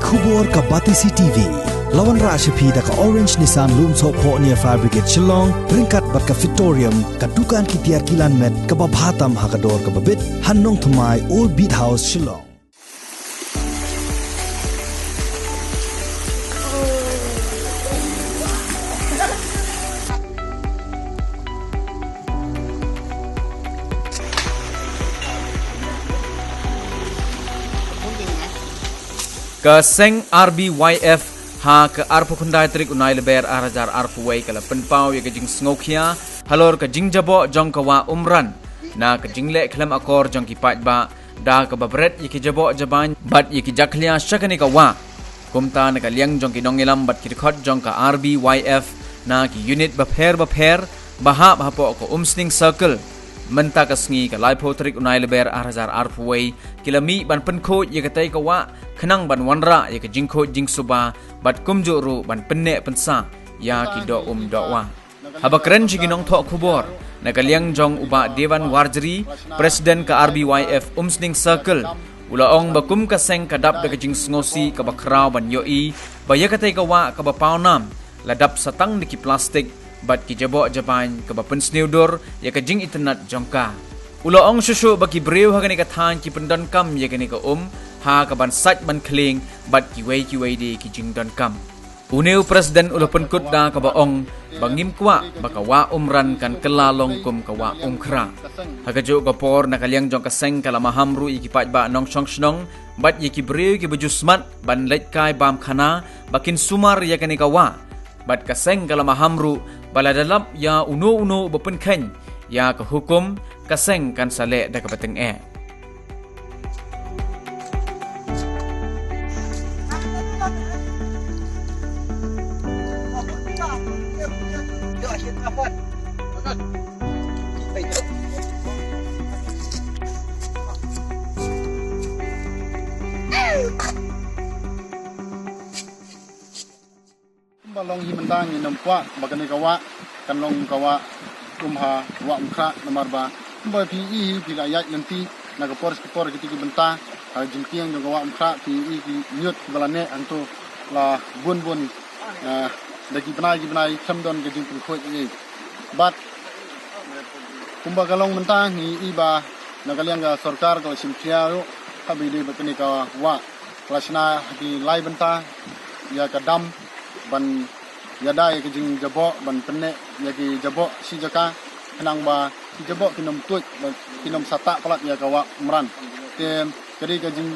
Khubor ka Batisi TV. Lawan Rashapi da ka Orange Nissan Loom So Po near Fire Brigade Shillong, Ringkat bat ka Victorium, ka Dukan ki Tiar Kilan Met, ka Babhatam Hakador ka Babit, Hannong Thumai Old Beat House Shillong. Ke seng RBYF ha ke arpu kundai trik unai leber arajar arpu wei kala penpau ye ke jing sngokia halor ke jing jabo jong kawa umran na ke jing le klam akor jong ki pat ba da ke babret ye ke jabo jaban bat ye ke jaklia shakani ka wa kumta na ka liang jong ki nongilam bat ki khot jong ka RBYF na ki unit ba pher baha bahapo ko umsning circle menta ka sngi ka laipo trik unai leber arajar arpu wei kilami ban penko ye ke tai ka wa khenang ban wanra ye ke jingkho jingsuba bat kumjuru ban penne pensa ya ki do do wa habakren ji ginong tho khubor nakaliang jong uba dewan warjri president ka RBYF umsning circle ulaong bakum ka seng kadap de jing sngosi ka bakrau ban yoi bayakatai ka wa ka bapawnam ladap satang diki plastik bat ki jabo japan ka bapen sneudor ya ka jing internet jongka ulaong susu baki breu ha ka than ki pendon kam ya ka ni ka ha ka ban sat ban kling bat ki wei de ki jing don kam uneu president ulapun kut da ka baong bangim kwa bakawa umran kan kelalong kum kawa umkra ha ka jo ka por nakaliang jong ka seng kala mahamru iki pat ba nong song snong bat ye ki breu ki baju smat ban let kai bam khana bakin sumar ya ka ni kawa bat ka seng kala mahamru baladalap ya uno bapen khen ya ka hukum ka seng kan sale da ka bateng Balong himandang ni nampak bagani kawa kanlong kawa umha wa umkha namarba ba PE bila ayat nanti nagapor gitu ki benta jingtiang jong kawa umkha PE ki nyut balane anto la bun dagi benai chamdon ke jing khoi ni bat kumba kalong menta ni iba nagaliang ga sarkar ko simpiaro habili bakani kawa wa klasna di lai benta ya kadam ban yada ye jing jabo ban penne ye ki jabo si jaka kenang ba si jabo kinom tut kinom sata palak ya kawa umran te jadi ka jing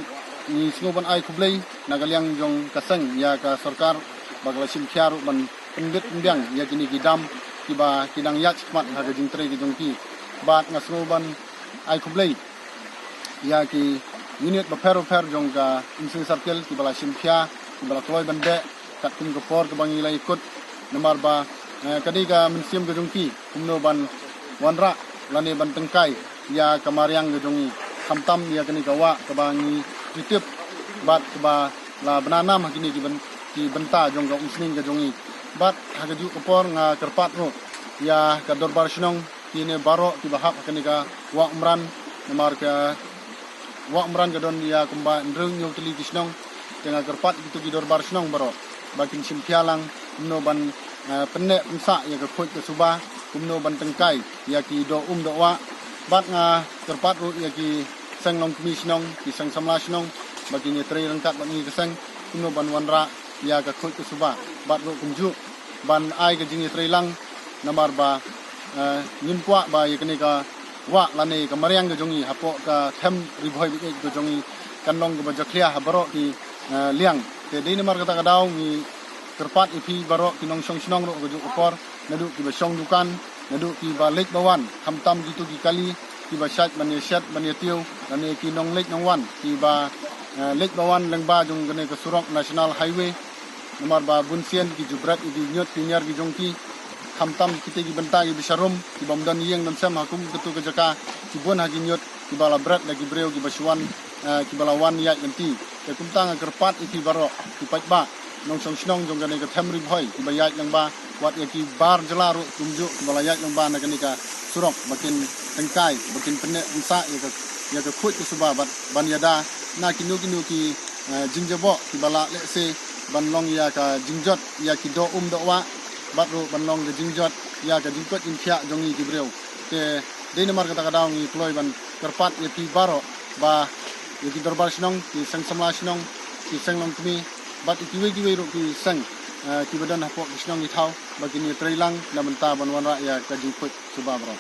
ni singo ban ai kublai nagaliang jong kaseng ya ka sarkar bagla sim khiaru ban pendit mbiang ya kini gidam kiba kidang yak smat ha jing tre ki jong ki bat ngasro ban ai kublai ya ki unit ba per jong ka insing circle kibala sim khia kibala kloi ban de kat kum ko por ke bangi la ikut nomor ba kadi ka mensim ke jongki kumno ban wanra lane ban tengkai ya kamariang ke jongi hamtam ya kani kawa ke bangi youtube bat ke ba la banana ma kini ki benta jong ka usning ke jongi bat ha ke ju ko por nga kerpat ro ya ka dorbar shnong kini baro ki bahap kani ka wa umran nomor ka wa umran ke don ya kumba ndrung nyu tili kisnong tengah kerpat gitu ki dorbar shnong baro bakin simpialang kumno ban penne umsa ya ka khoi ka suba kumno ban tengkai ya ki do do wa bat nga terpat ru ya ki sang long komisnong ki sang samla snong bagi ni tre rangkat bangi ka sang kumno ban wanra ya ka khoi ka suba bat ru kumju ban ai ka jingi tre lang namar ba nimpwa ba ya kani ka wa lane ka mariang ka jongi hapo ka them ribhoi bi ka jongi kanlong ka bajaklia habaro ki liang te dei namar kata kadau ni terpat ipi barok kinong snong ro gojo ukor nadu ki basong dukan nadu ki balik bawan hamtam gitu ki kali ki basat manisat manitiu nane ki nong lek nong wan ki ba lek bawan lengba jong gane ke surok national highway nomor ba bunsien ki jubrat idi nyot pinyar ki jongki hamtam kite ki benta ki bisarum ki bomdan yeng dan sam hakum ketu ke jaka ki bon hagi nyot ki bala brat lagi breu ki baswan ki balawan ya nanti ke kumtang kerpat ipi barok ki patba nong snong jong gane ka thamri bhoi ki bayat lang ba wat ya ki bar jelaru kumju ki balayat lang ba na gane ka surok bakin tengkai bakin penne unsa ya ka khut ki suba bat ban yada na kinu ki jingjabo ki bala le se banlong ya ka jingjot ya ki do do wa batru banlong ke jingjot ya ka jingkot inkhia jongi ki breu te de namar kata kadang ni kloi ban kerpat ya pi baro ba ya ki dorbar sinong ki sang samla sinong ki sang long tmi bat ki we ro ki sang ki badan hapo ki sinong ni thau ba ki ni trailang na menta ban wan ra ya ka jingkot subabro